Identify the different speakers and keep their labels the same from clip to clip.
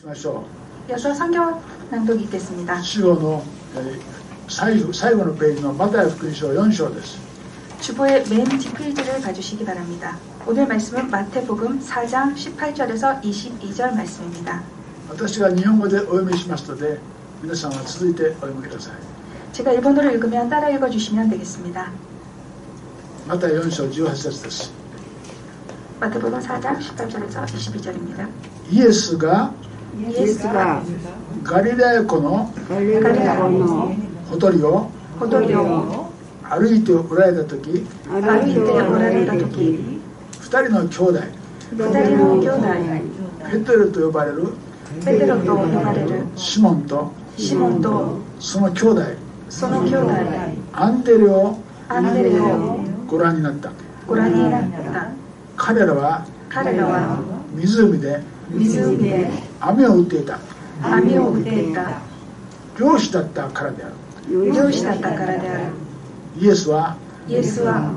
Speaker 1: しましょう。
Speaker 2: 이어서 성경 낭독이 있겠습니다.
Speaker 1: 主語の最後のページのマタイ福音書4章です。
Speaker 2: 주보의 맨 뒷페이지를 봐주시기 바랍니다. 오늘 말씀은 마태복음 4장 18절에서 22절 말씀입니다.
Speaker 1: 私が日本語でお読みしますので、皆さんは続いてお読みください。
Speaker 2: 제가 일본어를 읽으면 따라 읽어주시면 되겠습니다.
Speaker 1: マタイ4章18節です。
Speaker 2: 마태복음 4장 18절에서 22절입니다.
Speaker 1: イエスが
Speaker 3: 예수가
Speaker 1: ガリラヤ湖の
Speaker 3: 갈릴리아의
Speaker 1: ほとりを
Speaker 2: 호돌이요
Speaker 1: 歩いておられた時、
Speaker 2: 歩いておられた時
Speaker 1: 2人の兄弟
Speaker 2: 2人の兄弟
Speaker 1: ペテロと呼ばれる
Speaker 2: 베드로と呼ばれる
Speaker 1: シモンと
Speaker 2: 시몬と
Speaker 1: その兄弟
Speaker 2: その兄弟
Speaker 1: アンデレを
Speaker 2: 안드레を
Speaker 1: ご覧になった。
Speaker 2: ご覧になった。
Speaker 1: 彼らは
Speaker 2: 彼らは
Speaker 1: 湖で
Speaker 2: 湖で
Speaker 1: 網を打っていた。
Speaker 2: 網を打っていた。
Speaker 1: 漁師だったからである。
Speaker 2: 漁師だったからである。
Speaker 1: イエスは
Speaker 2: イエスは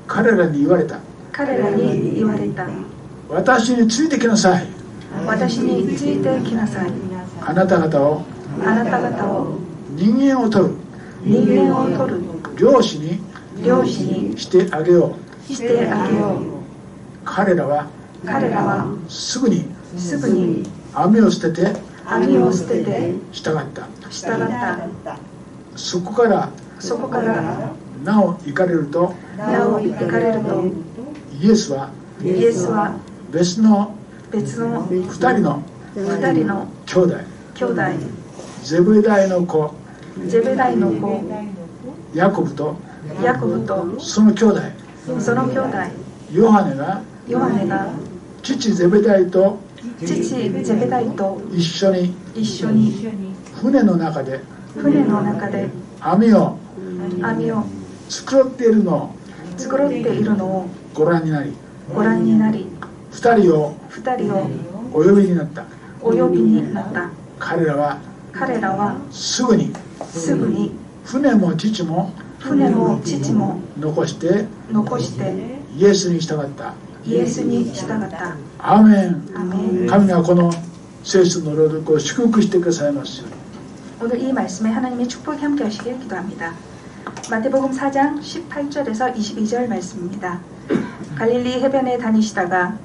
Speaker 1: 彼らに言われた。
Speaker 2: 彼らに言われた。
Speaker 1: 私についてきなさい。
Speaker 2: 私についてきなさい。
Speaker 1: あなた方を
Speaker 2: あなた方を
Speaker 1: 人間を取る
Speaker 2: 人間を取る
Speaker 1: 漁師に
Speaker 2: 漁師に
Speaker 1: してあげよう。
Speaker 2: してあげよう。
Speaker 1: 彼らは
Speaker 2: 彼らは
Speaker 1: すぐに
Speaker 2: すぐに
Speaker 1: 網を捨てて
Speaker 2: 網を捨てて
Speaker 1: 従った。
Speaker 2: 従った。
Speaker 1: そこから
Speaker 2: そこから
Speaker 1: なお行かれると、
Speaker 2: なお行かれると
Speaker 1: イエスは
Speaker 2: イエスは
Speaker 1: 別の
Speaker 2: 別の
Speaker 1: 2人の
Speaker 2: 2人の
Speaker 1: 兄弟、
Speaker 2: 兄弟
Speaker 1: ゼブダイの子
Speaker 2: ゼベダイの子
Speaker 1: ヤコブと
Speaker 2: ヤコブと
Speaker 1: その兄弟
Speaker 2: その兄弟
Speaker 1: ヨハネが
Speaker 2: ヨハネが
Speaker 1: 父ゼベダイと
Speaker 2: 父ゼベダイと
Speaker 1: 一緒に
Speaker 2: 一緒に
Speaker 1: 船の中で
Speaker 2: 船の中で
Speaker 1: 網を
Speaker 2: 網を
Speaker 1: 作っているのを
Speaker 2: 作っているのを
Speaker 1: ご覧になり、
Speaker 2: ご覧になり、
Speaker 1: 2人を
Speaker 2: 2人を
Speaker 1: お呼びになった。
Speaker 2: お呼びになった。
Speaker 1: 彼らは
Speaker 2: 彼らは
Speaker 1: すぐに
Speaker 2: すぐに
Speaker 1: 船も父も
Speaker 2: 船も父も
Speaker 1: 残して
Speaker 2: 残して
Speaker 1: イエスに従った。
Speaker 2: イエスに従った。
Speaker 1: アーメン。
Speaker 2: 아멘.
Speaker 1: 神がこの聖書の朗読を祝福してくださいますように。
Speaker 2: 오늘 이 말씀에 하나님의 축복이 함께 하시길 기도합니다. 마태복음 4장 18절에서 22절 말씀입니다. 갈릴리 해변에 다니시다가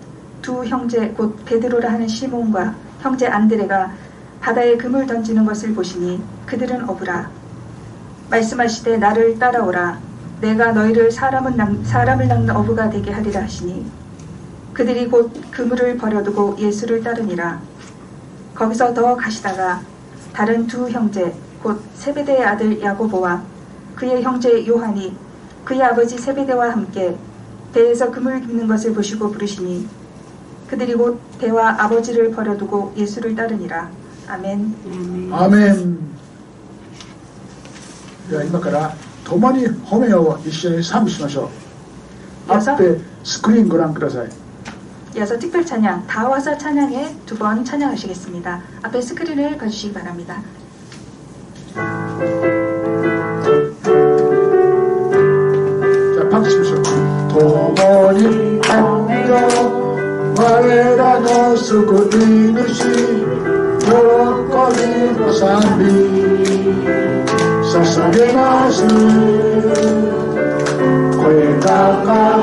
Speaker 2: 두 형제 곧 베드로라 하는 시몬과 형제 안드레가 바다에 금을 던지는 것을 보시니 그들은 어부라. 말씀하시되 나를 따라오라. 내가 너희를 사람을 낚는 어부가 되게 하리라 하시니 그들이 곧 그물을 버려두고 예수를 따르니라. 거기서 더 가시다가 다른 두 형제 곧 세베대의 아들 야고보와 그의 형제 요한이 그의 아버지 세베대와 함께 배에서 그물 깁는 것을 보시고 부르시니 그들이 곧 배와 아버지를 버려두고 예수를 따르니라. 아멘.
Speaker 1: アーメン。では今から共に褒めを一緒に賛美しましょう。アップスクリーンご覧ください。
Speaker 2: 이어서 특별 찬양 다 와서 찬양에 두 번 찬양하시겠습니다. 앞에 스크린을 봐주시기 바랍니다.
Speaker 1: じゃあパックしましょう。共に賛美を我らの救い主、喜びの賛美捧げます。声高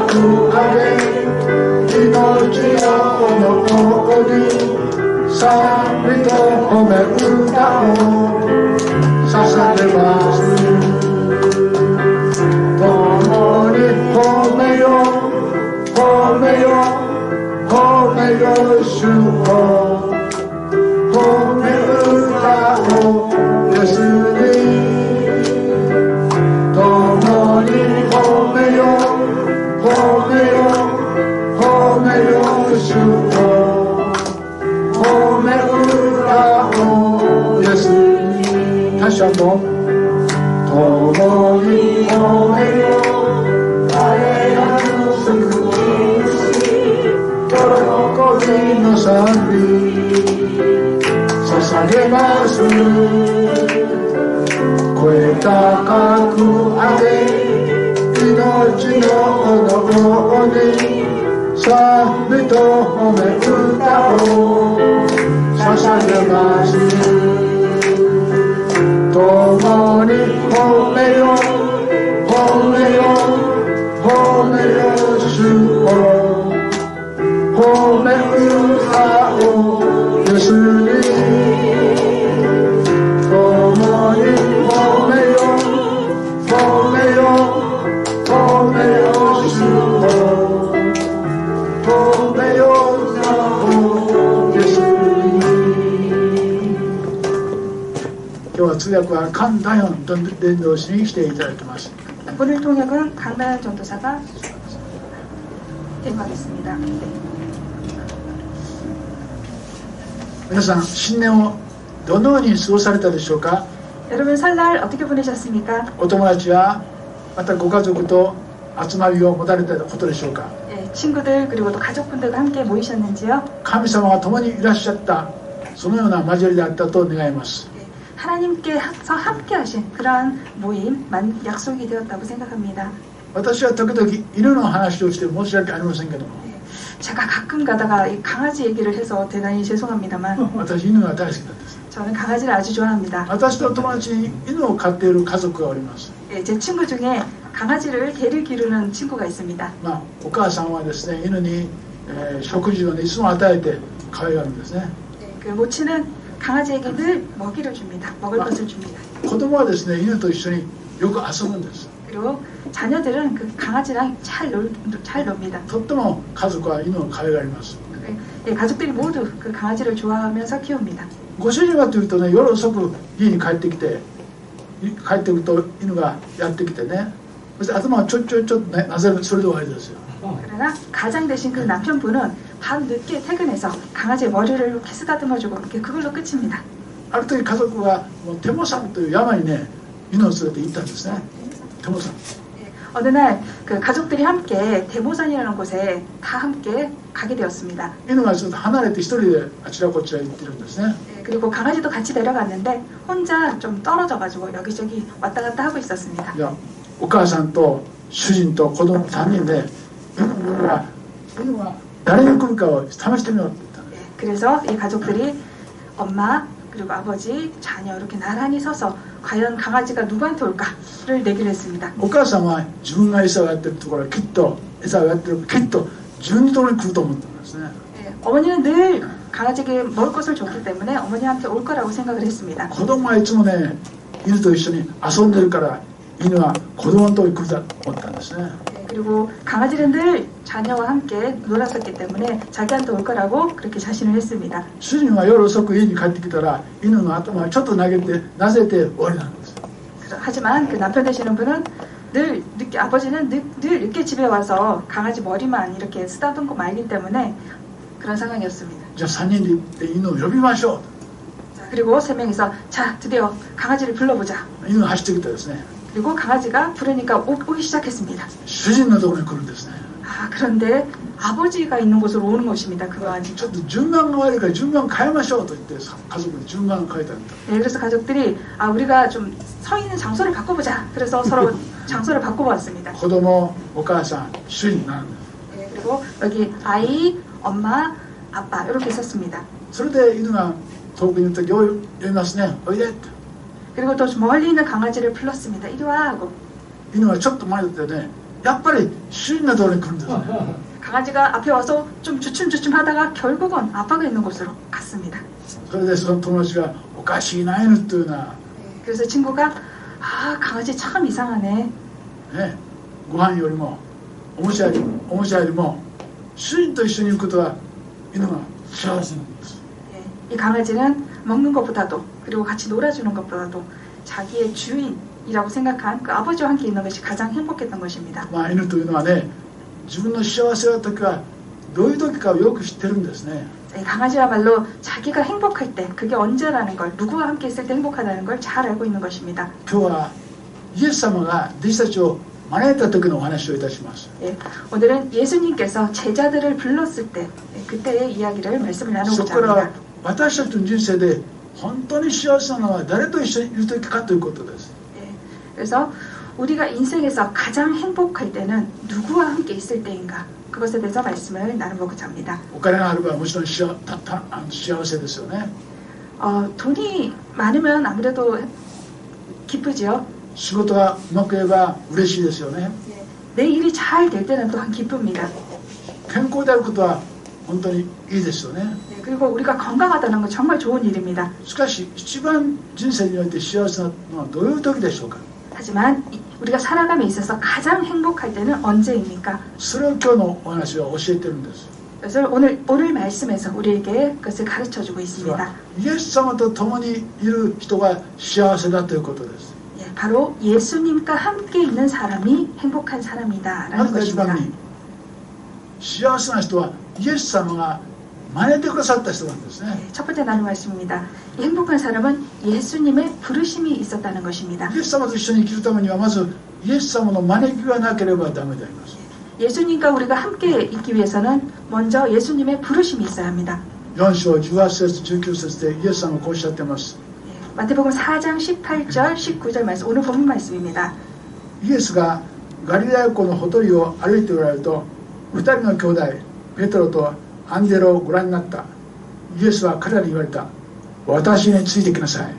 Speaker 1: く上げ命の炎に賛美と褒め歌を捧げます。共に褒めよ褒めよ褒めよ主を褒め歌をイエスに共に褒めよ褒めよ褒めよ主を褒め歌をイエスに。大将も共に褒めよ我らの救い主、喜びの賛美捧げます。声高く上げ命の炎に賛美と褒め歌を捧 나를 마시니 동원이 홈에요 홈에요 홈에요 주오 홈에 의사오 예수님 동원이 홈에요 홈에요 홈에요 주오 홈에요 의사오 예수님 今日は通訳は菅大恩と伝道師に来ていただきます。
Speaker 2: 오늘 통역은 강다현 전도사가 임하겠습니다.
Speaker 1: 皆さん、新年をどのように過ごされたでしょうか。
Speaker 2: 여러분 설날 어떻게 보내셨습니까?
Speaker 1: お友達はまたご家族と集まりを持たれたことでしょうか。
Speaker 2: 예, 친구들 그리고 또 가족분들과 함께 모이셨는지요?
Speaker 1: 神様が共にいらっしゃったそのような交わりであったと願います。
Speaker 2: 하나님께서 함께 하신 그러한 모임, 약속이 되었다고 생각합니다.
Speaker 1: 私は時々犬の話をして申し訳ありませんけども、
Speaker 2: 제가 가끔 가다가 이 강아지 얘기를 해서 대단히 죄송합니다만
Speaker 1: 私犬が大好きなんです。
Speaker 2: 저는 강아지를 아주 좋아합니다.
Speaker 1: 私と友達に犬を飼っている家族がおります。
Speaker 2: 예, 제 친구 중에 강아지를 개를 기르는 친구가 있습니다.
Speaker 1: お母さんはですね、犬に、食事を、ね、いつも与えて可愛がるんですね。
Speaker 2: 예, 그 모치는 강아지에게 늘 먹이를 줍니다. 먹을 것을 줍니다.
Speaker 1: 子供はですね、犬と一緒によく遊ぶんです。
Speaker 2: 그리고 자녀들은 그 강아지랑 잘 놉니다.
Speaker 1: とっても家族は犬を可愛がります。
Speaker 2: 예, 가족들이 모두 그 강아지를 좋아하면서 키웁니다.
Speaker 1: ご主人はというとね、夜遅く家に帰ってきて、帰ってくると犬がやってきてね、そして頭をちょっとね、なぜる、それで終わりですよ。
Speaker 2: 그러나 가장 되신 그 남편분은 밤 늦게 퇴근해서 강아지의 머리를 이렇게 쓰다듬어주고 이렇게 그걸로 끝입니다.
Speaker 1: ある時家族はもうテモ山という山にね、犬を連れて行ったんですね。テモ山。
Speaker 2: 어느 날 그 가족들이 함께 대모산이라는 곳에 다 함께 가게 되었습니다.
Speaker 1: 犬がちょっと離れて一人であちらこちら行ってるんですね。
Speaker 2: 그리고 강아지도 같이 내려갔는데 혼자 좀 떨어져가지고 여기저기 왔다 갔다 하고 있었습니다.
Speaker 1: いや、お母さんと主人と子供3人で犬は誰に来るかを試してみようって言ったんです。
Speaker 2: 그래서 이 가족들이 엄마 그리고 아버지 자녀 이렇게 나란히 서서 과연 강아지가 누구한테 올까를 내기로 했습니다.
Speaker 1: お母さんは自分が餌をやってるところはきっと餌をやってるきっと自分のところに来ると思ったんですね。
Speaker 2: 어머니는 늘 강아지에게 먹을 것을 줬기 때문에 어머니한테 올 거라고 생각을 했습니다.
Speaker 1: 子供はいつもね、犬と一緒に遊んでるから犬は子供のところに来ると思ったんですね。
Speaker 2: 그리고 강아지는 늘 자녀와 함께 놀았었기 때문에 자기한테 올 거라고 그렇게 자신을 했습니다.
Speaker 1: 主人は夜遅く家に帰ってきたら犬の頭をちょっと投げてなぜて終わりなんです。
Speaker 2: 하지만 그 남편 되시는 분은 늘 늦게 아버지는 늘 늦게 집에 와서 강아지 머리만 이렇게 쓰다듬고 말기 때문에 그런 상황이었습니다.
Speaker 1: じゃあ3人で犬を呼びましょ
Speaker 2: 자, 그리고 세 명이서 자 드디어 강아지를 불러보자.
Speaker 1: う。犬が走ってきたですね。
Speaker 2: 그리고 강아지가 부르니까 오기 시작했습니다.
Speaker 1: 主人のところに来るんですね。
Speaker 2: 아 그런데 아버지가 있는 곳으로 오는 것입니다. 그 강아지.
Speaker 1: ちょっと順番が悪いから順番変えましょうと言って家族に順番を変えたんだ。
Speaker 2: 네, 그래서 가족들이 아 우리가 좀 서 있는 장소를 바꿔보자. 그래서 서로 장소를 바꿔보았습니다.
Speaker 1: 子供、お母さん、主人なんです。
Speaker 2: 네, 그리고 여기 아이, 엄마, 아빠 이렇게 있었습니다.
Speaker 1: それで犬が遠くにいる時を呼びますね。おいでって。
Speaker 2: 그리고 또 멀리 있는 강아지를 불렀습니다. 이리 와 하고
Speaker 1: 犬はちょっと前だったよね。やっぱり主人のところに来るんですね。
Speaker 2: 강아지가 앞에 와서 좀 주춤주춤 하다가 결국은 아빠가 있는 곳으로 갔습니다.
Speaker 1: それでその友達がおかしいな犬っていうのは、
Speaker 2: 그래서 친구가 아 강아지 참 이상하네.
Speaker 1: ね、ご飯よりもおもちゃよりも主人と一緒に行くことは犬が幸せなんです。
Speaker 2: 이 강아지는 먹는 것보다도 그리고 같이 놀아주는 것보다도 자기의 주인이라고 생각한 그 아버지와 함께 있는 것이 가장 행복했던 것입니다.
Speaker 1: まあ犬というのはね、自分の幸せな時はどういう時かをよく知ってるんですね。
Speaker 2: 이 강아지야말로 자기가 행복할 때 그게 언제라는 걸 누구와 함께 있을 때 행복하다는 걸 잘 알고 있는 것입니다.
Speaker 1: 今日はイエス様が弟子たちを招いた時のお話をいたします。
Speaker 2: 오늘은 예수님께서 제자들을 불렀을 때 그때의 이야기를 말씀을
Speaker 1: そ
Speaker 2: 나누고자
Speaker 1: こから
Speaker 2: 합니다.
Speaker 1: 私たちの人生で本当に幸せなのは誰と一緒にいる時かということです。
Speaker 2: 그래서 우리가 인생에서 가장 행복할 때는 누구와 함께 있을 때인가 그것에 대해서 말씀을 나눠보고자 합니다.
Speaker 1: お金があればもちろん幸せですよね。
Speaker 2: 돈이 많으면 아무래도 기쁘죠.
Speaker 1: 仕事がうまくいえば嬉しいですよね。
Speaker 2: 내 일이 잘 될 때는 또한 기쁩니다.
Speaker 1: 健康であることは本当にいいですよね。
Speaker 2: 네, 그리고 우리가 건강하다는 건 정말 좋은 일입니다.
Speaker 1: しかし一番人生において幸せなのはどういう時でしょうか。
Speaker 2: 하지만 우리가 살아감에 있어서 가장 행복할 때는 언제입니까?
Speaker 1: それを今日のお話は教えてるんです。
Speaker 2: 그래서 오늘 말씀에서 우리에게 그것을 가르쳐주고
Speaker 1: それは
Speaker 2: 있습니다.
Speaker 1: イエス様と共にいる人が幸せだということです。
Speaker 2: 예, 바로 예수님과 함께 있는 사람이 행복한
Speaker 1: ま
Speaker 2: 사람이다라는
Speaker 1: ず一番
Speaker 2: 것입니다.
Speaker 1: に幸せな人はイエス様が真似てくださった人なんですね。
Speaker 2: 예, 첫 번째 나눌 말씀입니다. 이 행복한 사람은 예수님의 부르심이 있었다는 것입니다.
Speaker 1: イエス様と一緒に生きるためにはまずイエス様の招きがなければダメであります。
Speaker 2: 예수님과 우리가 함께 있기 위해서는 먼저 예수님의 부르심이 있어야 합니다.
Speaker 1: 4章18節19節でイエス様はこうおっしゃっています。
Speaker 2: 예, 마태복음 4장 18절 19절 말씀 오늘 본문 말씀입니다.
Speaker 1: イエスがガリラヤ湖のほとりを歩いておられると2人の兄弟ペトロとアンデロをご覧になった。イエスは彼らに言われた。私についてきなさい。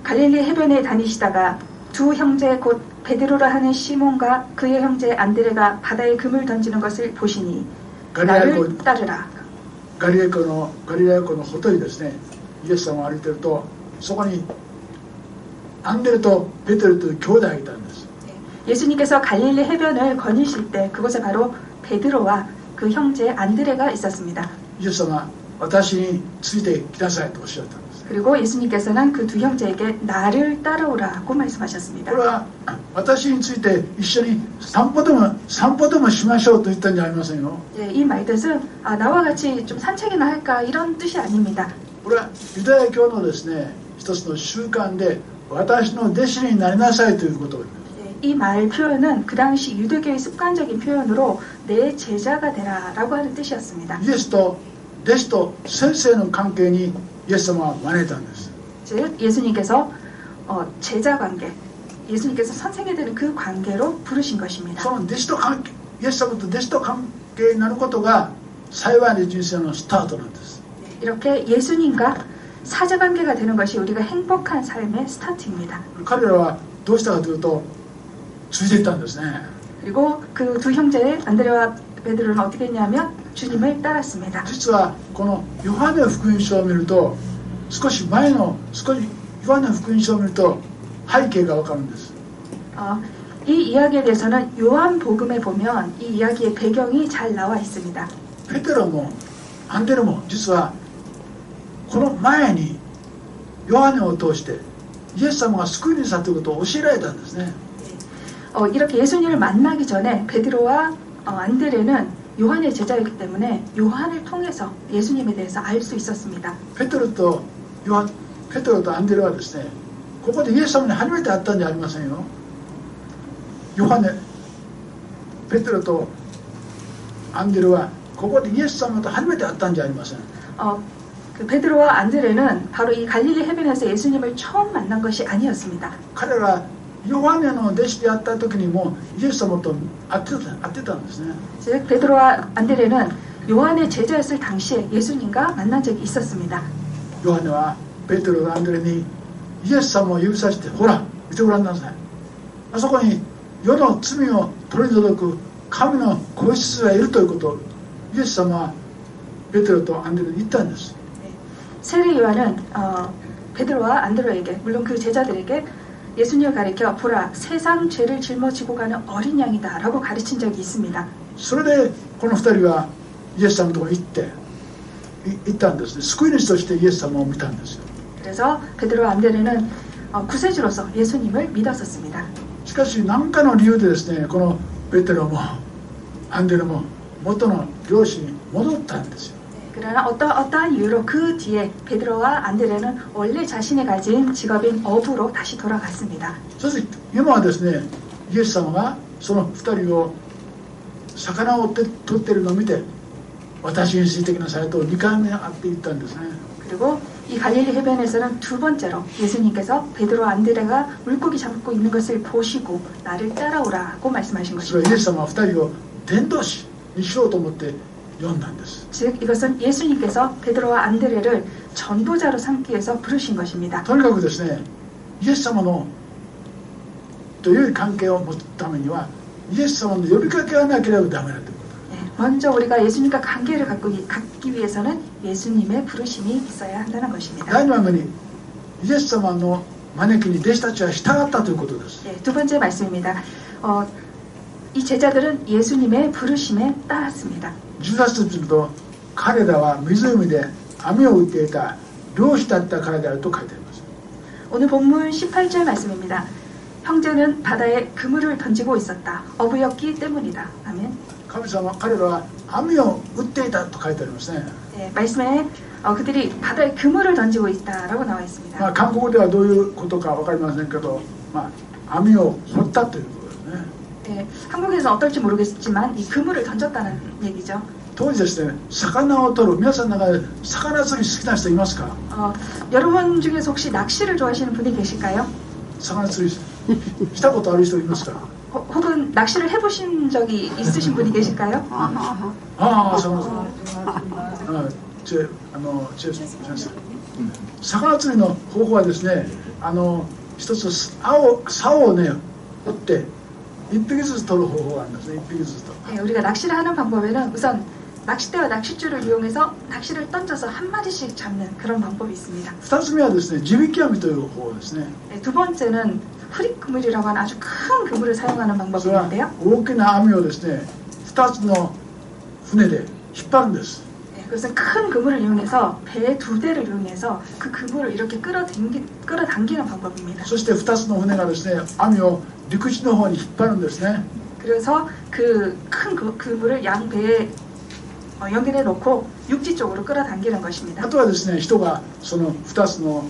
Speaker 2: 갈릴리 해변에 다니시다가 두 형제 곧 베드로라 하는 시몬과 그의 형제 안드레가 바다에 금을 던지는 것을 보시니
Speaker 1: ガリラヤ
Speaker 2: 나를 따르라.
Speaker 1: ガリラヤ湖のほとりですね。イエス様が歩いているとそこにアンデレとペテロという兄弟がいたんです。
Speaker 2: 예수님께서 갈릴리 해변을 거니실 때 그곳에 바로 베드로와 그 형제 안드레가 있었습니다.
Speaker 1: イエス様は私についてきなさいとおっしゃったんです。
Speaker 2: 그리고 예수님께서는 그 두 형제에게 나를 따라오라고
Speaker 1: こ
Speaker 2: 말씀하셨습니다.
Speaker 1: れは私について一緒に散歩でもしましょうと言ったんじゃありませんよ。
Speaker 2: 예, 이 말뜻은 나와 같이 좀 산책이나 할까 이런 뜻이 아닙니다.
Speaker 1: これはユダヤ教のですね一つの習慣で私の弟子になりなさいということを言います。
Speaker 2: 이 말 표현은 그 당시 유대교의 습관적인 표현으로 내 제자가 되라라고 하는 뜻이었습니다.
Speaker 1: イエスと弟子と先生の関係にイエス様は招いたんです。
Speaker 2: 즉 예수님께서 제자 관계, 예수님께서 선생이 되는 그 관계로 부르신 것입니다.
Speaker 1: その弟子と関係イエス様と弟子と関係になることが幸いな人生のスタートなんです。
Speaker 2: 이렇게 예수님과 사자 관계가 되는 것이 우리가 행복한 삶의 스타트입니다.
Speaker 1: 彼らはどうしたかというとついていったんですね。
Speaker 2: 그리고 그 두 형제 안드레와 베드로는 어떻게 했냐면 주님을 따랐습니다.
Speaker 1: 実はこのヨハネ福音書を見るとヨハネ福音書を見ると背景がわかるんです。
Speaker 2: 이 이야기에 대해서는 요한복음에 보면 이 이야기의 배경이 잘 나와 있습니다.
Speaker 1: ペテロもアンデレも実はこの前にヨハネを通してイエス様が救い主だということを教えられたんですね。
Speaker 2: 이렇게 예수님을 만나기 전에 베드로와 안드레는 요한의 제자였기 때문에 요한을 통해서 예수님에 대해서 알 수 있었습니다.
Speaker 1: ペテロとアンデレはですねここでイエス様に初めて会ったんじゃありませんよ。ペテロとアンデレはここでイエス様と初めて会ったんじゃありません。
Speaker 2: 그 베드로와 안드레는 바로 이 갈릴리 해변에서 예수님을 처음 만난 것이 아니었습니다.
Speaker 1: 彼らはヨハネの弟子であった時にもイエス様と会ってたんですね。
Speaker 2: 즉 베드로와 안드레는 요한의 제자였을 당시에 예수님과 만난 적이 있었습니다.
Speaker 1: ヨハネはペテロとアンデレにイエス様を指さしてほら見てごらんなさい。あそこに世の罪を取り除く神の子羊がいるということをイエス様はペテロとアンデレに言ったんです。
Speaker 2: 세례 요한은 베드로와 안드레에게 물론 그 제자들에게 예수님을 가리켜 보라 세상 죄를 짊어지고 가는 어린 양이다 라고 가르친 적이 있습니다.
Speaker 1: それでこの二人はイエス様のところに行ったんですね。救い主としてイエス様を見たんですよ。
Speaker 2: 그래서 베드로와 안드레는 구세주로서 예수님을 믿었었습니다.
Speaker 1: しかし何かの理由でですねこのペテロもアンデレも元の漁師に戻ったんですよ。
Speaker 2: 그러나 어떠한 이유로 그 뒤에 베드로와 안드레는 원래 자신이 가진 직업인 어부로 다시 돌아갔습니다.
Speaker 1: そして今はですねイエス様がその二人を魚を取っているのを見て私についてきなさいと2回目会って言ったんですね。
Speaker 2: 그리고 이 갈릴리 해변에서는 두 번째로 예수님께서 베드로와 안드레가 물고기 잡고 있는 것을 보시고 나를 따라오라고 말씀하신
Speaker 1: それはイエ
Speaker 2: 것입니다.
Speaker 1: ス様は二人を伝道師にしようと思って呼んだんです。
Speaker 2: 즉 이것은 예수님께서 베드로와 안드레를 전도자로 삼기 위해서 부르신 것입니다.
Speaker 1: とにかくですね、イエス様のという関係を持つためにはイエス様の呼びかけがなければダメだということ。
Speaker 2: 먼저 우리가 예수님과 관계를 갖기 위해서는 예수님의 부르심이 있어야 한다는 것입니다.
Speaker 1: 第2番目にイエス様の招きに弟子たちは従ったということです。
Speaker 2: 두 번째 말씀입니다. 이 제자들은 예수님의 부르심에 따랐습니다.
Speaker 1: 10節すると彼らは湖で網を打っていた漁師だったからであると書いてあります。
Speaker 2: 오늘 본문 18절 말씀입니다. 형제는 바다에 그물을 던지고 있었다. 어부였기 때문이다. 아멘.
Speaker 1: 神様、彼らは網を打っていたと書いてありますね。
Speaker 2: 말씀에 그들이 바다에 그물을 던지고 있다라고 나와 있습니다.
Speaker 1: 韓国ではどういうことか分かりませんけど、網を掘ったということですね。
Speaker 2: 한국에서는 어떨지 모르겠지만 이 그물을 던졌다는 얘기죠.
Speaker 1: 当時ですね、魚を取る、皆さんの中で魚釣り好きな人いますか？
Speaker 2: 여러분 중에서 혹시 낚시를 좋아하시는 분이 계실까요?
Speaker 1: 魚釣りしたことある人いますか？
Speaker 2: 혹은 낚시를 해보신 적이 있으신 분이 계실까요?
Speaker 1: そう魚釣りの方法はですね、一つ竿をね折って1匹ずつ取る方法があるんですね。1匹ずつと。
Speaker 2: 우리가 낚시를 하는 방법에는 우선 낚싯대와 낚싯줄을 이용해서 낚시를 던져서 한 마리씩 잡는 그런 방법이 있습니다.
Speaker 1: 2つ目はですね、地引き網という方法ですね。
Speaker 2: 두 번째는 후릭 그물이라고 하는 아주 큰 그물을 사용하는
Speaker 1: それは
Speaker 2: 방법인데요.
Speaker 1: 大きな網をですね、2つの船で引っ張るんです。
Speaker 2: 그것은 큰 그물을 이용해서 배 2대를 이용해서 그 그물을 이렇게 끌어당기는 방법입니다.
Speaker 1: そして2つの船がですね、網を陸地の方に引っ張るんですね。
Speaker 2: 그래서 그 큰 그물을 양 배에 연결해 놓고 육지 쪽으로 끌어당기는 것입니다.
Speaker 1: あとはですね、人がその2つの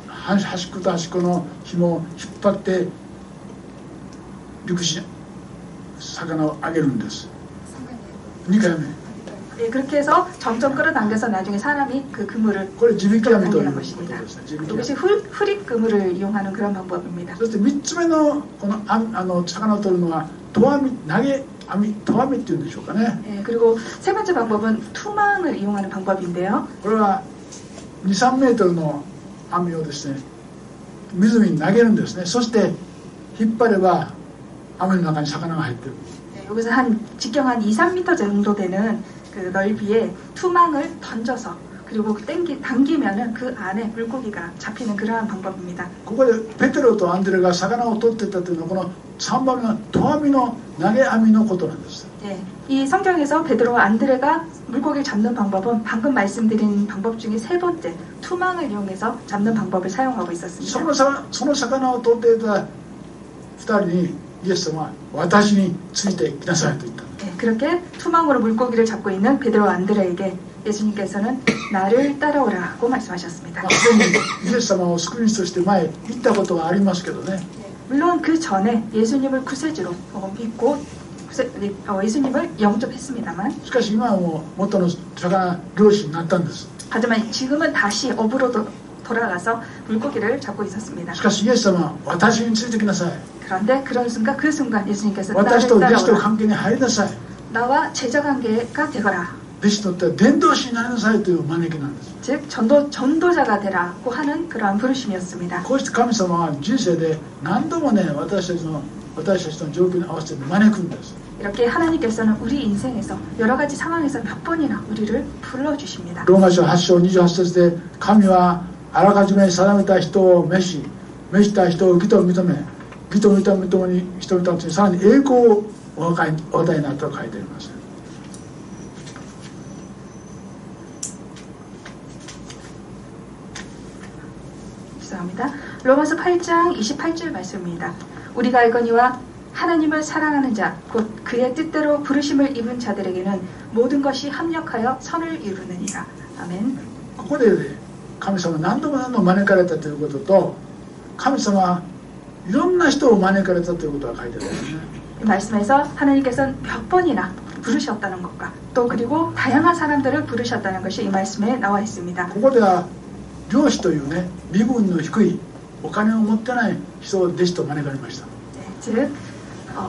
Speaker 1: 端っこと端っこの紐を引っ張って陸地に魚をあげるんです。2回目。
Speaker 2: 그렇게 해서 점점 끌어당겨서 나중에 사람이 그 그물을
Speaker 1: これ地引き網という
Speaker 2: 끌어당기는
Speaker 1: ことで
Speaker 2: 것입니다.
Speaker 1: すね。地引き網。
Speaker 2: 이것이 후릭 그물을 이용하는 그런 방법입니다.
Speaker 1: そして3つ目のこの魚を取るのは投網っていうんでしょうかね。
Speaker 2: 그리고 세 번째 방법은 투망을 이용하는 방법인데요.
Speaker 1: これは 2,3 メートルの網をですね、湖に投げるんですね。そして引っ張れば網の中に魚が入ってる。
Speaker 2: 여기서 직경 한 2-3m 정도 되는 그 넓이에 투망을 던져서 그리고 당기면은 그 안에 물고기가 잡히는 그러한 방법입니다.
Speaker 1: ここでペテロとアンデレが魚を取っていたというのはこの3番目の投網の投げ網のことなんです。
Speaker 2: 이 성경에서 베드로와 안드레가 물고기를 잡는 방법은 방금 말씀드린 방법 중에 세 번째 투망을 이용해서 잡는 방법을 사용하고 있었습니다.
Speaker 1: その魚を取っていた2人にイエス様は私についてきなさいと言った。
Speaker 2: 그렇게 투망으로 물고기를 잡고 있는 베드로와 안드레에게 예수님께서는 나를 따라오라고 말씀하셨습니다.
Speaker 1: すでにイエス様を救い主として前言ったことがありますけどね。
Speaker 2: 물론 그 전에 예수님을 구세주로 믿고 예수님을 영접했습니다만
Speaker 1: しかし今はもう元の魚漁師になったんです。
Speaker 2: 하지만 지금은 다시 어부로 돌아가서 물고기를 잡고 있었습니다.
Speaker 1: しかしイエス様は私についてきなさい。
Speaker 2: 그런데 그 순간 예수님께서
Speaker 1: 私
Speaker 2: 나를
Speaker 1: と弟子と
Speaker 2: 따라오라.
Speaker 1: 関係に入りなさい。
Speaker 2: 나와 제자 관계가 되거라.
Speaker 1: 弟子とって伝道師になりなさいという招きなんです。
Speaker 2: 즉 전도자가 되라고 하는 그러한 부르심이었습니다.
Speaker 1: こうして神様は人生で何度もね、私たちの状況に合わせて招くんです。
Speaker 2: 이렇게 하나님께서는 우리 인생에서 여러 가지 상황에서 몇 번이나 우리를 불러주십니다.
Speaker 1: ローマ書8章28節で神はあらかじめ定めた人を召した人を義と認め義と認めともに人々たちにさらに栄光をお与えになったと書いてあります。
Speaker 2: 죄송합니다. 로마서 8장 28절 말씀입니다. 우리가 알거니와 하나님을 사랑하는 자, 곧 그의 뜻대로 부르심을 입은 자들에게는 모든 것이 합력하여 선을 이루느니라. 아멘.
Speaker 1: ここで、ね、神様何度も何度も招かれたということと神様はいろんな人を招かれたということが書いてあるんですね。
Speaker 2: 이 말씀에서 하나님께서는 몇 번이나 부르셨다는 것과 또 그리고 다양한 사람들을 부르셨다는 것이 이 말씀에 나와 있습니다.
Speaker 1: ここでは漁師というね身分の低いお金を持ってない人を弟子と招かれました。
Speaker 2: 즉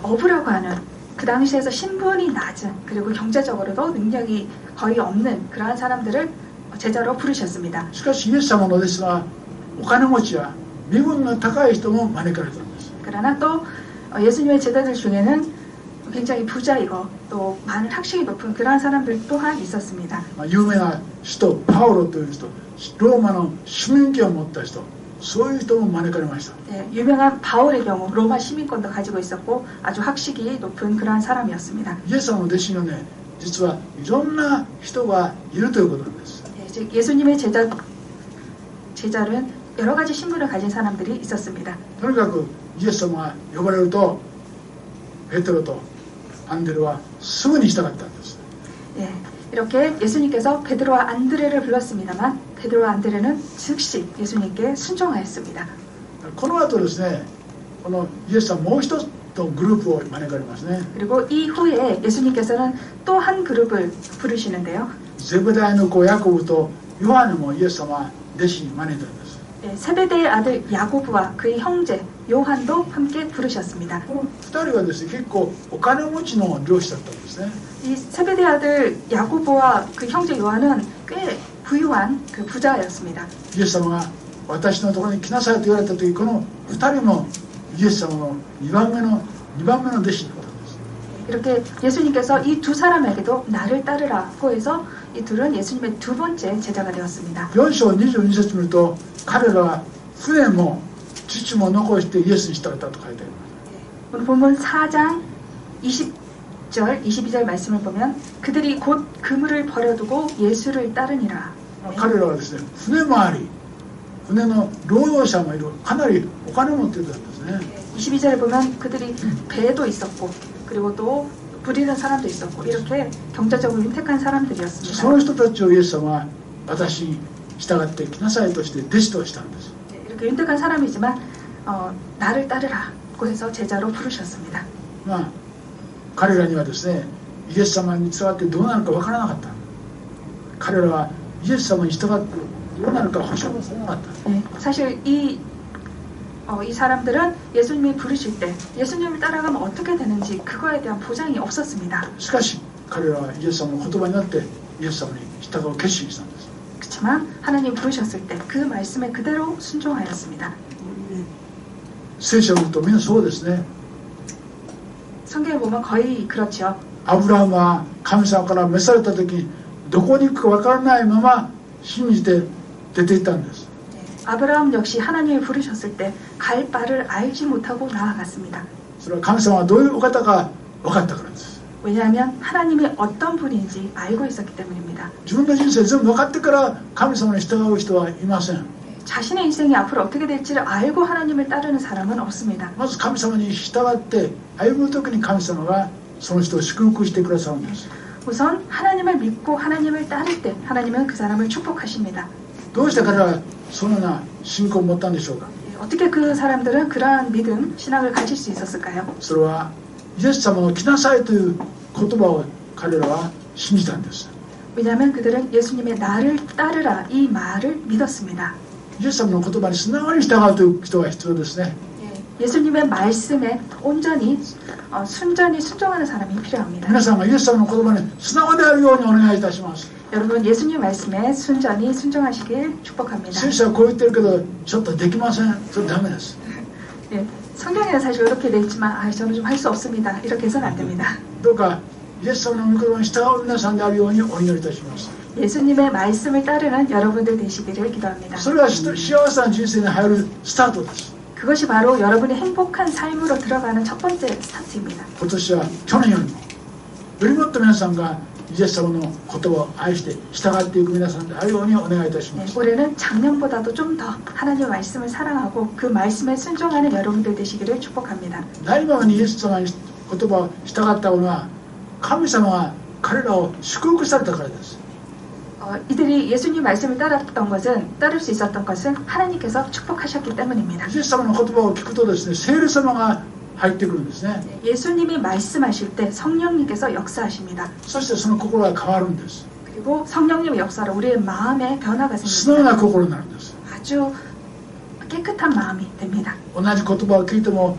Speaker 2: 어부라고 하는 그 당시에서 신분이 낮은 그리고 경제적으로도 능력이 거의 없는 그러한 사람들을 제자로 부르셨습니다.
Speaker 1: しかしイエス様の弟子はお金持ちや身分の高い人も招かれたんです。
Speaker 2: 그러나 또 예수님의 제자들 중에는 굉장히 부자이고 또 많은 학식이 높은 그러한 사람들 또한 있었습니다.
Speaker 1: 有名な人パウロという人、ローマの市民権を持った人、そういう人も招かれました。
Speaker 2: 네, 유명한 바울의 경우 로마 시민권도 가지고 있었고 아주 학식이 높은 그러한 사람이었습니다.
Speaker 1: イエス様の弟子にはね、実はいろんな人がいるということなんです。
Speaker 2: 네, 즉 예수님의 제자는 여러 가지 신분을 가진 사람들이 있었습니다.
Speaker 1: とにかくイエス様が呼ばれるとペテロとアンデレはすぐに従ったんです。
Speaker 2: 예, 이렇게 예수님께서 베드로와 안드레를 불렀습니다만 베드로와 안드레는 즉시 예수님께 순종하였습니다.
Speaker 1: この後ですね、このイエス様もう一つのグループを招かれますね。
Speaker 2: 그리고 이후에 예수님께서는 또 한 그룹을 부르시는데요.
Speaker 1: ゼブダイの子ヤコブとヨハネもイエス様は弟子に招いたんです。
Speaker 2: 예, 세베대의 아들 야고브와 그의 형제 요한도 함께 부르셨습니다.
Speaker 1: この2人はですね、結構お金持ちの漁師だったんですね。
Speaker 2: 이 세베대 아들 야고보와 그 형제 요한은 꽤 부유한 그 부자였습니다.
Speaker 1: イエス様が私のところに来なさいと言われた時、この2人もイエス様の2番目の弟子になったんです。
Speaker 2: 이렇게 예수님께서 이 두 사람에게도 나를 따르라고 해서 이 둘은 예수님의 두 번째 제자가 되었습니다.
Speaker 1: 4章22節見ると、彼らは船も父も残してイエスに従ったと書いてあります。
Speaker 2: 오늘 본문 4장 20절, 22절 말씀을 보면 그들이 곧 그물을 버려두고 예수를 따르니라.
Speaker 1: 彼らはですね、船もあり、船の労働者もいる、かなりお金を持っていたんですね。
Speaker 2: 22절에 보면 그들이 배도 있었고 그리고 또 부리는 사람도 있었고 이렇게 경제적으로 윤택한
Speaker 1: そ
Speaker 2: 사람들이었습니다.
Speaker 1: の人たちをイエス様は私に従って来なさいとして弟子としたんです。
Speaker 2: 이렇게 윤택한 사람이지만 나를 따르라고 해서 제자로 부르셨습니다.
Speaker 1: まあ彼らにはですね、イエス様に従ってどうなるかわからなかった。彼らはイエス様に従ってどうなるか保証もされなかった。
Speaker 2: 네, 사실 이 사람들은 예수님이 부르실 때 예수님을 따라가면 어떻게 되는지 그거에 대한 보장이 없었습니다.
Speaker 1: しかし彼らはイエス様の言葉になってイエス様に従う決心したんです。
Speaker 2: 그렇지만 하나님 부르셨을 때 그 말씀에 그대로 순종하였습니다.
Speaker 1: 聖書を見るとみんなそうですね。
Speaker 2: 성경에 보면 거의 그렇죠.
Speaker 1: アブラハムは神様から召された時にどこに行くかわからないまま信じて出て行ったんです。
Speaker 2: 아브라함 역시 하나님을 부르셨을 때 갈 바를 알지 못하고 나아갔습니다.
Speaker 1: それは神様はどういうお方か分かったからです。
Speaker 2: 왜냐하면 하나님이 어떤 분인지 알고 있었기 때문입니다.
Speaker 1: 自分の人生全部分かってから神様に従う人はいません。
Speaker 2: 자신의 인생이 앞으로 어떻게 될지를 알고 하나님을 따르는 사람은 없습니다.
Speaker 1: まず神様に従って歩む時に神様がその人を祝福してくださるんです。
Speaker 2: 우선 하나님을 믿고 하나님을 따를 때 하나님은 그 사람을 축복하십니다.
Speaker 1: どうして彼らはそのような信仰を持ったんでしょうか。
Speaker 2: 어떻게 그 사람들은 그러한 믿음, 신앙을 가질 수 있었을까요?
Speaker 1: それはイエス様の来なさいという言葉を彼らは信じたんです。
Speaker 2: 왜냐하면 그들은 예수님의 나를 따르라 이 말을 믿었습니다.
Speaker 1: イエス様の言葉に素直に従うという人が必要ですね。
Speaker 2: 예수님의 말씀에 온전히 순전히 순종하는 사람이 필요합니다.
Speaker 1: 皆さんがイエス様の言葉に素直であるようにお願いいたします。
Speaker 2: 여러분 예수님 말씀에 순전히 순종하시길 축복합니다.
Speaker 1: 聖書はこう言ってるけどちょっとできません。それダメです。
Speaker 2: 예, 성경에는 사실 이렇게 돼 있지만 저는 좀 할 수 없습니다. 이렇게 해서는 안 됩니다.
Speaker 1: どうかイエス様の御言葉に従う皆さんであるようにお祈りいたします。
Speaker 2: 예수님의 말씀을 따르는 여러분들 되시기를 기도합니다.
Speaker 1: それは幸せな人生に入るスタートです。
Speaker 2: 그것이 바로 여러분의 행복한 삶으로 들어가는 첫 번째 스타트입니다.
Speaker 1: 今年は去年よりもっと皆さんがイエス様の言葉を愛して従っていく皆さんであるようにお願いいたします。
Speaker 2: 올해는 작년보다도 좀 더 하나님의 말씀을 사랑하고 그 말씀에 순종하는 여러분들 되시기를 축복합니다.
Speaker 1: 何今にイエス様に言葉を従ったのは神様が彼らを祝福されたからです。
Speaker 2: 이들이 예수님 말씀을 따를 수 있었던 것은 하나님께서 축복하셨기 때문입니다.
Speaker 1: イエス様の言葉を聞くとですね、聖霊様が入ってくるんですね。
Speaker 2: 예수님이 말씀하실 때 성령님께서 역사하십니다.
Speaker 1: そしてその心が変わるんです。
Speaker 2: 그리고 성령님의 역사로 우리의 마음에 변화가
Speaker 1: 素直
Speaker 2: 생깁니다.
Speaker 1: な心になるんです。
Speaker 2: 아주 깨끗한 마음이 됩니다.
Speaker 1: 同じ言葉を聞いても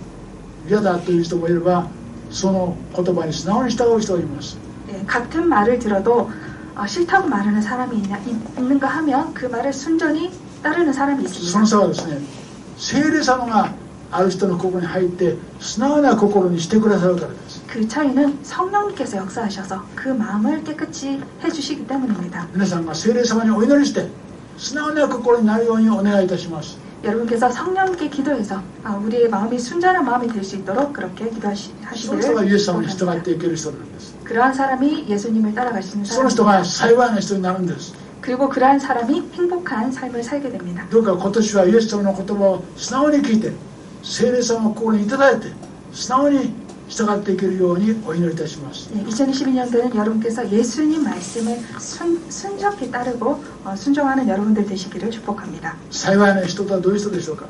Speaker 1: 嫌だという人もいればその言葉に素直に従う人がいます。
Speaker 2: 예, 같은 말을 들어도 싫다고 말하는 사람이 있는가 하면 그 말을 순전히 따르는 사람이
Speaker 1: その
Speaker 2: 있습니다.
Speaker 1: 差はですね、聖霊様がある人の心に入って素直な心にしてくださるからです。
Speaker 2: 그 차이는 성령님께서 역사하셔서 그 마음을 깨끗이 해주시기 때문입니다.
Speaker 1: 皆さんが聖霊様にお祈りして素直な心になるようにお願いいたします。
Speaker 2: 여러분께서 성령님께 기도해서 우리의 마음이 순전한 마음이 될 수 있도록 그렇게
Speaker 1: その人がイエス様に従っ
Speaker 2: 기도하시기를
Speaker 1: ていける人なんです。
Speaker 2: 그러한 사람이 예수님을 따라가시는
Speaker 1: その人が
Speaker 2: 사람입니다.
Speaker 1: 幸いな人になるんです。
Speaker 2: 그리고 그러한 사람이 행복한 삶을 살게 됩니다.
Speaker 1: どうか今年はイエス様の言葉を素直に聞いて聖霊様を心にいただいて素直に従っていけるようにお祈りいたします。
Speaker 2: 2022년도는 여러분께서 예수님 말씀을 순적히 따르고 순종하는 여러분들 되시기를 축복합니다.
Speaker 1: 幸いな人とはどういう人でしょうか。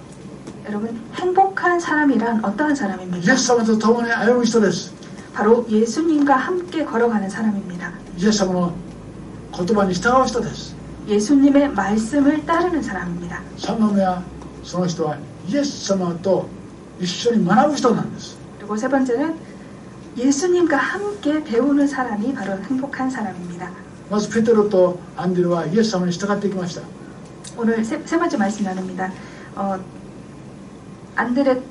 Speaker 2: 여러분, 행복한 사람이란 어떠한
Speaker 1: イ
Speaker 2: 사람입니까?
Speaker 1: エス様と共に歩む人です。
Speaker 2: 바로 예수님과 함께 걸어가는 사람입니다.
Speaker 1: イエス様の言葉に従う人です。
Speaker 2: 예수님의 말씀을 따르는 사람입니다.
Speaker 1: 3番目はその人はイエス様と一緒に学ぶ人なんです。
Speaker 2: 그리고 세 번째는 예수님과 함께 배우는 사람이 바로 행복한 사람입니다.
Speaker 1: まずペテロとアンデレはイエス様に従っていきました。
Speaker 2: 오늘 세 번째 말씀 나눕니다. 안드레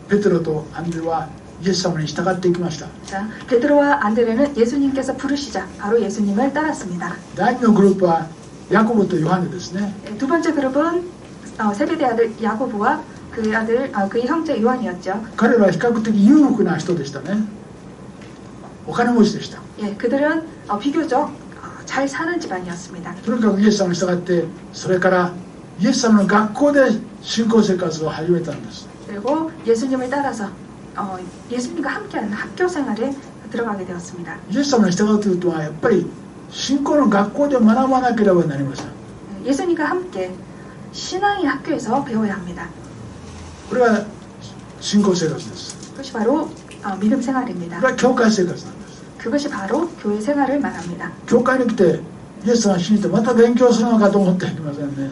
Speaker 1: ペテロとアンデレはイエス様に従っていきました。
Speaker 2: 자, 베드로와 안드레는 예수님께서 부르시자 바로 예수님을 따랐습니다.
Speaker 1: 第2のグループはヤコブとヨハネですね。
Speaker 2: 두 번째 그룹은 세베대 아들 야고보와 그의 형제 요한이었죠.
Speaker 1: 彼らは比較的裕福な人でしたね。お金持ちでした。
Speaker 2: 예, 그들은 비교적 잘 사는 집안이었습니다.
Speaker 1: とにかくイエス様に従ってそれからイエス様の学校で信仰生活を始めたんです。
Speaker 2: 그리고 예수님을 따라서 예수님과 함께하는 학교 생활에 들어가게 되었습니다.
Speaker 1: イエス様に従うということはやっぱり信仰の学校で学ばなければなりません。
Speaker 2: 예수님과 함께 신앙의 학교에서 배워야 합니다.
Speaker 1: これは信仰生活です。
Speaker 2: 그것이 바로 믿음 생활입니다.
Speaker 1: これは教会生活なんです。
Speaker 2: 그것이 바로 교회 생활을 말합니다.
Speaker 1: 教会に来てイエス様を信じてまた勉強するのかと思ってはいけませんね。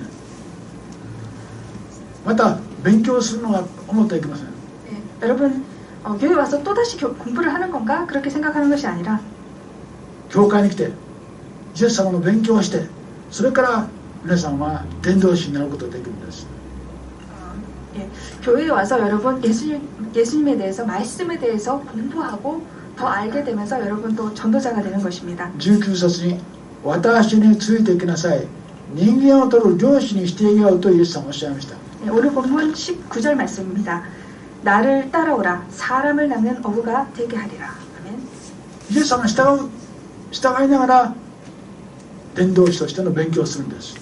Speaker 1: また勉強するのか思ってはいけません。
Speaker 2: 예, 여러분 교회 와서 또다시 공부를 하는 건가? 그렇게 생각하는 것이 아니라
Speaker 1: 教会に来てイエス様の勉強をしてそれから皆さんは伝道師になることができるんです。
Speaker 2: 예, 교회에 와서 여러분 예수님에 대해서 말씀에 대해서 공부하고 더 알게 되면서 여러분 또 전도자가 되는 것입니다.
Speaker 1: 19節に私についていきなさい人間を取る漁師にしていようとイエス様はおっしゃいました。
Speaker 2: 예, 오늘 본문 19절 말씀입니다. 나를 따라오라 사람을 낚는 어부가 되게 하리라. 아멘.
Speaker 1: イエス様に従いながら伝道師としての勉強をするんです。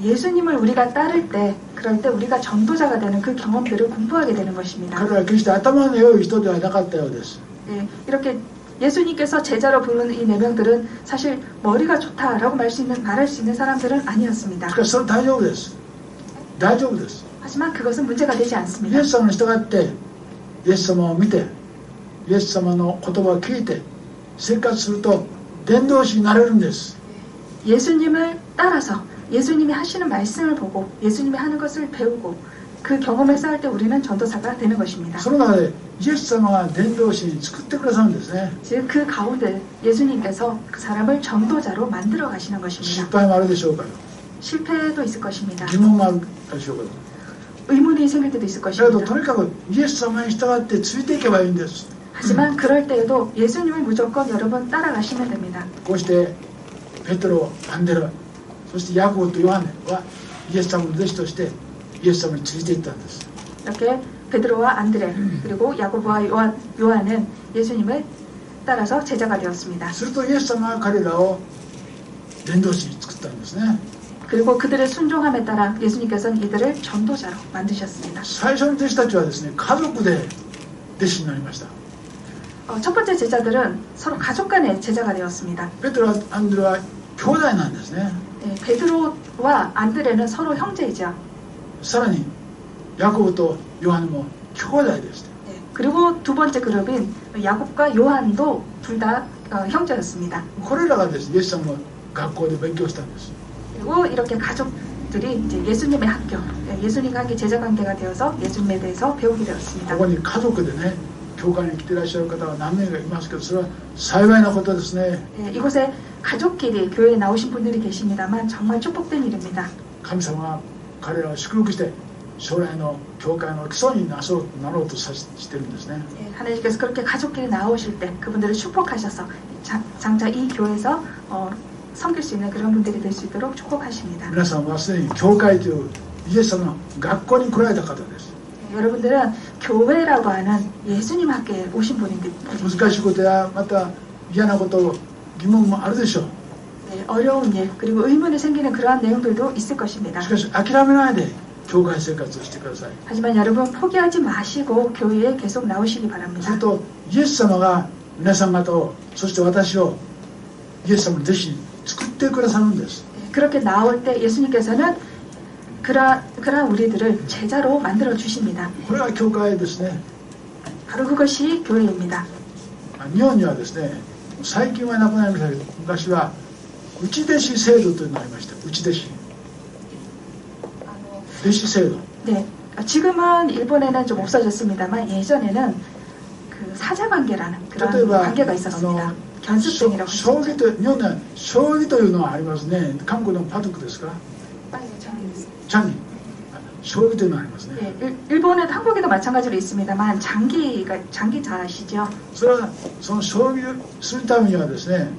Speaker 2: 예수님을 우리가 따를 때 그럴 때 우리가 전도자가 되는 그 경험들을 공부하게 되는 것입니다.
Speaker 1: 彼は決して頭の良い人ではなかったようです。
Speaker 2: 예, 이렇게 예수님께서 제자로 부르는 이 네 명들은 사실 머리가 좋다라고 말할 수 있는 사람들은 아니었습니다.
Speaker 1: しかしそれ大丈夫です。大丈夫です。
Speaker 2: 하지만 그것은 문제가 되지
Speaker 1: イ
Speaker 2: 않습니다.
Speaker 1: エス様に従ってイエス様を見てイエス様の言葉を聞いて生活すると伝道師になれるんです。
Speaker 2: 예수님을 따라서 예수님이 하시는 말씀을 보고 예수님이 하는 것을 배우고 그 경험을 쌓을 때 우리는 전도사가 되는 것입니다.
Speaker 1: その中でイエス様が伝道師に作ってくださるんですね。
Speaker 2: 즉 그 가운데 예수님께서 그 사람을 전도자로 만들어 가시는
Speaker 1: 失
Speaker 2: 것입니다.
Speaker 1: 敗もあるでしょうから
Speaker 2: 실패도 있을 것입니다.
Speaker 1: 疑問もあるでしょうから
Speaker 2: 의문이 생길 때도 있을
Speaker 1: だけど
Speaker 2: 것입니다.
Speaker 1: とにかくイエス様に従ってついていけばいいんです。
Speaker 2: 하지만 그럴 때에도 예수님을 무조건 여러분 따라가시면 됩니다.
Speaker 1: こうしてペテロ、アンデレそしてヤコブとヨハネはイエス様の弟子としてイエス様についていったんです。
Speaker 2: 이렇게 베드로와 안드레 그리고 야고보와 요한은 예수님을 따라서 제자가 되었습니다.
Speaker 1: するとイエス様は彼らを伝道師に作ったんですね。
Speaker 2: 그리고 그들의 순종함에 따라 예수님께서는 이들을 전도자로 만드셨습니다.
Speaker 1: 最初の弟子たちはですね家族で弟子になりました。
Speaker 2: 첫 번째 제자들은 서로 가족 간의 제자가 되었습니다.
Speaker 1: ペテロ、アンデレは兄弟なんですね。
Speaker 2: 베드로와 안드레는 서로 형제이죠.
Speaker 1: さらにヤコブとヨハネも兄弟でした。
Speaker 2: 그리고 두 번째 그룹인 야곱과 요한도 둘 다 형제였습니다.
Speaker 1: これらがですねイエス様の学校で勉強したんです。
Speaker 2: 그리고 이렇게 가족 가족들이 이제 예수님의 학교, 예수님과 함께 제자 관계가 되어서 예수님에 대해서 배우게 되었습니다.
Speaker 1: ここに家族でね教会に来ていらっしゃる方が何名かいますけど、それは幸いなことですね。
Speaker 2: 이곳에 가족끼리 교회에 나오신 분들이 계십니다만 정말 축복된 일입니다.
Speaker 1: 神様が彼らを祝福して将来の教会の基礎になろうとしてるんですね。
Speaker 2: 하나님께서 그렇게 가족끼리 나오실 때 그분들을 축복하셔서 장차 이 교회에서 섬길 수 있는 그런 분들이 될 수 있도록 축복하십니다.
Speaker 1: 皆さんはすでに教会というイエス様の学校に来られた方です。
Speaker 2: 여러분들은 교회라고 하는 예수님 학교에 오신 분입니다.
Speaker 1: 難しいことやまた嫌なこと疑問もあるでしょう。
Speaker 2: 어려운 일 그리고 의문이 생기는 그러한 내용들도 있을 것입니다.
Speaker 1: しかし諦めないで教会生活をしてください。
Speaker 2: 하지만 여러분 포기하지 마시고 교회에 계속 나오시기
Speaker 1: す
Speaker 2: 바랍니다.
Speaker 1: るとイエス様が皆さん方をそして私をイエス様の弟子に作ってくださるんです。
Speaker 2: 그렇게 나올 때 예수님께서는 그러한 우리들을 제자로 만들어 주십니다.
Speaker 1: これが教会ですね。
Speaker 2: 바로 그것이 교회입니다.
Speaker 1: 日本にはですね、最近はなくなりましたけど、昔は内弟子制度というのがありました。内弟子弟子制度。
Speaker 2: 네, 지금은 일본에는 좀 없어졌습니다만 예전에는 그 사자 관계라는
Speaker 1: 例え
Speaker 2: 그런
Speaker 1: ば
Speaker 2: 관계가 있었습니다. 견습생이라고
Speaker 1: 将棋と日本では将棋というのはありますね。韓国のパドックですか？チャンギ。将棋というのがありますね。
Speaker 2: 네, 일본은 한국에도 마찬가지로 있습니다만 장기자 아시죠?
Speaker 1: それはその将棋をするためにはですね、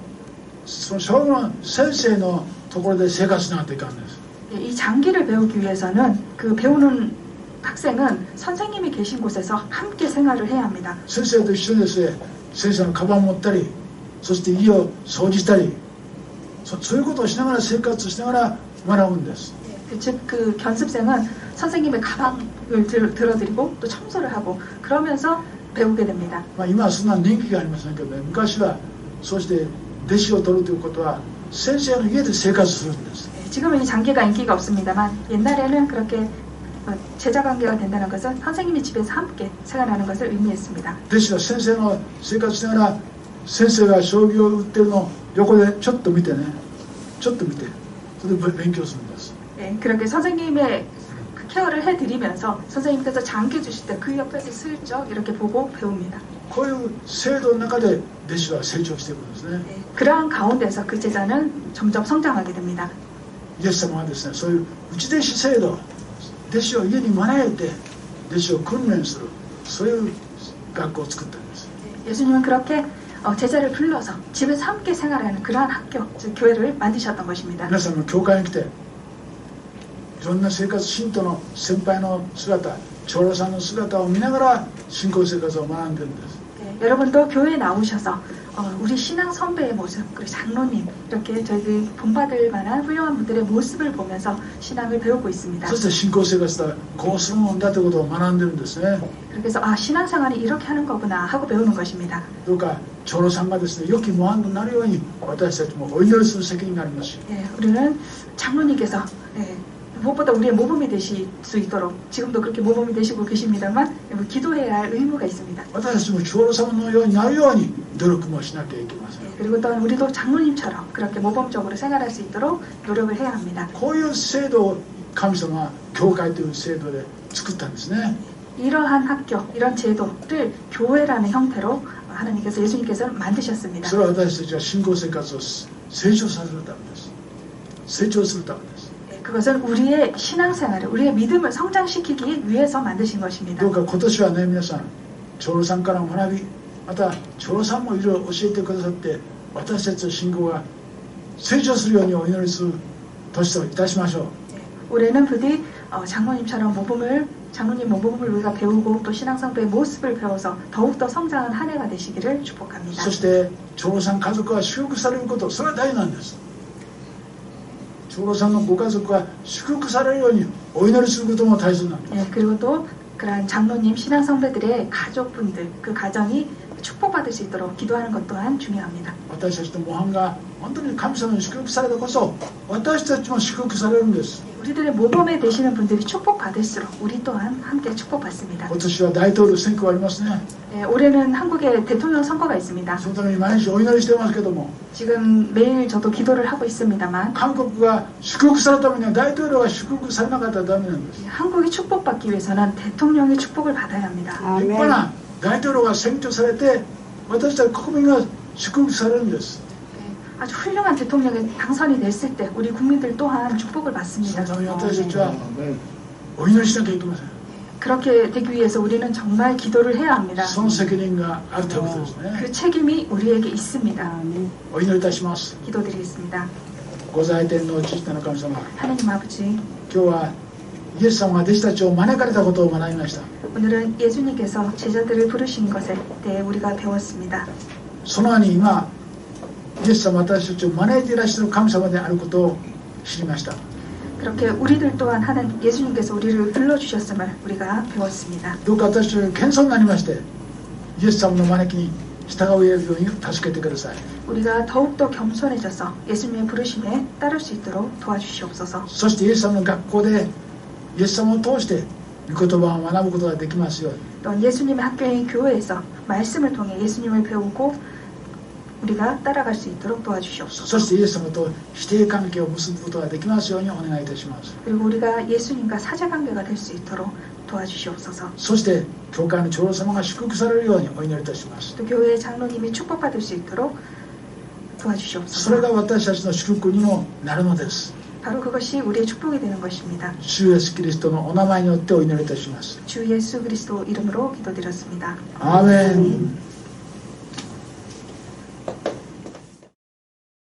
Speaker 1: その将棋の先生のところで生活しなきゃいかんです。
Speaker 2: 이 장기를 배우기 위해서는 그 배우는 학생은 선생님이 계신 곳에서 함께 생활을 해야 합니다.
Speaker 1: 先生と一緒にですね、先生のカバンを持ったり、そして家を掃除したり、そういうことをしながら生活しながら学ぶんです。
Speaker 2: 즉 그 견습생은 선생님의 가방을 들어드리고 또 청소를 하고 그러면서 배우게 됩니다.
Speaker 1: 今はそんな人気がありませんけどね、昔はそうして弟子を取るということは先生の家で生活するんです。
Speaker 2: 지금은 이 장기가 인기가 없습니다만 옛날에는 그렇게 제자 관계가 된다는 것은 선생님이 집에서 함께 생활하는 것을 의미했습니다.
Speaker 1: 弟子は先生の生活しながら先生が将棋を打ってるのを横でちょっと見てね、ちょっと見て、それで勉強するんです。
Speaker 2: 네, 그렇게 선생님의 그 케어를 해드리면서 선생님께서 장기 주실 때 그 옆에서 슬쩍 이렇게 보고 배웁니다.
Speaker 1: こういう制度の中で弟子は成長していくんですね。
Speaker 2: 네, 그러한 가운데서 그 제자는 점점 성장하게 됩니다.
Speaker 1: イエス様はですね、そういう内弟子制度、弟子を家に招いて弟子を訓練する、そういう学校を作ったんです。
Speaker 2: 예수님은 그렇게 제자를 불러서 집에서 함께 생활하는 그러한 학교, 즉 교회를 만드셨던 것입니다.
Speaker 1: 皆さんも教会に来ていろんな生活、信徒の先輩の姿、長老さんの姿を見ながら信仰生活を学んでるんです。
Speaker 2: 네, 여러분도 교회에 나오셔서 우리 신앙 선배의 모습, 그리고 장로님 이렇게 저희들이 본받을 만한 훌륭한 분들의 모습을 보면서 신앙을 배우고 있습니다.
Speaker 1: そして信仰生活だ、こうするもんだということを学んでるんですね。
Speaker 2: 그래서 신앙생활이 이렇게 하는 거구나 하고 배우는 것입니다.
Speaker 1: どうか長老さんがですね、良き模範となるように私たちもお祈りする責任がありますし、
Speaker 2: 네, 우리는 장로님께서 무엇보다 우리의 모범이 되실 수 있도록 지금도 그렇게 모범이 되시고 계십니다만 기도해야 할 의무가 있습니다.
Speaker 1: 私たちも長老様のようになるように努力もしなきゃいけません。
Speaker 2: 그리고 또한 우리도 장로님처럼 그렇게 모범적으로 생활할 수 있도록 노력을 해야 합니다.
Speaker 1: こういう制度を神様は教会という制度で作ったんですね。
Speaker 2: 이러한 학교, 이런 제도를 교회라는 형태로 하나님께서 예수님께서 만드셨습니다.
Speaker 1: それは私たちが信仰生活を成長させるためです。成長するためです。
Speaker 2: 그것은 우리의 신앙생활을, 우리의 믿음을 성장시키기 위해서 만드신 것입니다.
Speaker 1: どうか今年はね、皆さん長老さんから学び、また長老さんもいろいろ教えてくださって私たちの信仰が成長するようにお祈りする年といたしましょう。
Speaker 2: 올해는 부디 장로님처럼 장로님 모범을 우리가 배우고 또 신앙성배의 모습을 배워서 더욱더 성장한 한 해가 되시기를 축복합니다.
Speaker 1: そして長老さん家族が祝福されること、それは大事なんです。長老さんのご家族が祝福されるようにお祈りすることも大切なんです。
Speaker 2: 그리고 또 그런 장로님 신앙성배들의 가족분들 그 가정이 축복받을 수 있도록 기도하는 것 또한 중요합니다.
Speaker 1: 私たちの模範が本当に神様に祝福されたこそ私たちも祝福されるんです。
Speaker 2: 우리들의 모범에 되시는 분들이 축복받을수록 우리 또한 함께 축복받습니다.
Speaker 1: 今年は大統領選挙がありますね。
Speaker 2: 올해는 한국에 대통령 선거가 있습니다.
Speaker 1: そのために毎日お祈りしてますけども
Speaker 2: 지금 매일 저도 기도를 하고 있습니다만
Speaker 1: 韓国が祝福されるためには大統領が祝福されなかったらダメなんです。
Speaker 2: 한국이 축복받기 위해서는 대통령의 축복을 받아야 합니다.
Speaker 1: 立派な大統領が選挙されて私たち国民が祝福されるんです。
Speaker 2: 아주 훌륭한 대통령이 당선이 됐을 때 우리 국민들 또한 축복을
Speaker 1: そ
Speaker 2: 받습니다.
Speaker 1: のために私たちはお祈りしなきゃいけません。
Speaker 2: 그렇게 되기 위해서 우리는 정말 기도를 해야 합니다.
Speaker 1: その責任があるということですね。
Speaker 2: 그 책임이 우리에게 있습니다.
Speaker 1: お祈りいたします。
Speaker 2: 기도드리겠습니다.
Speaker 1: ご在天の父なる神様、
Speaker 2: 하나님 아버지,
Speaker 1: 今日はイエス様が弟子たちを招かれたことを学びました。
Speaker 2: 오늘은 예수님께서 제자들을 부르신 것에 대해 우리가 배웠습니다.
Speaker 1: その兄がイエス様私たちを招いていらっしゃる神様であることを知りました。
Speaker 2: 그렇게 우리들 또한 하는 예수님께서 우리를 불러주셨음을 우리가 배웠습니다.
Speaker 1: どうか私たちが謙遜になりましてイエス様の招きに従えるように助けてください。
Speaker 2: 우리가 더욱더 겸손해져서 예수님의 부르심에 따를 수 있도록 도와주시옵소서.
Speaker 1: そしてイエス様の学校でイエス様を通して御言葉を学ぶことができますように。
Speaker 2: 또한 예수님의 학교인 교회에서 말씀을 통해 예수님을 배우고 우리가 따라갈 수 있도록 도와주시옵소서.
Speaker 1: そしてイエス様と師弟関係を結ぶことができますようにお願いいたします。
Speaker 2: 그리고 우리가 예수님과 사제관계가 될 수 있도록 도와주시옵소서.
Speaker 1: そして教会の長老様が祝福されるようにお祈りいたします。
Speaker 2: 또 교회의 장로님이 축복받을 수 있도록 도와주시옵소서.
Speaker 1: それが私たちの祝福にもなるのです。
Speaker 2: 바로 그것이 우리의 축복이 되는 것입니다.
Speaker 1: 主イエスキリストのお名前によってお祈りいたします。
Speaker 2: 주 예수 그리스도 이름으로 기도드렸습니다.
Speaker 1: アーメン。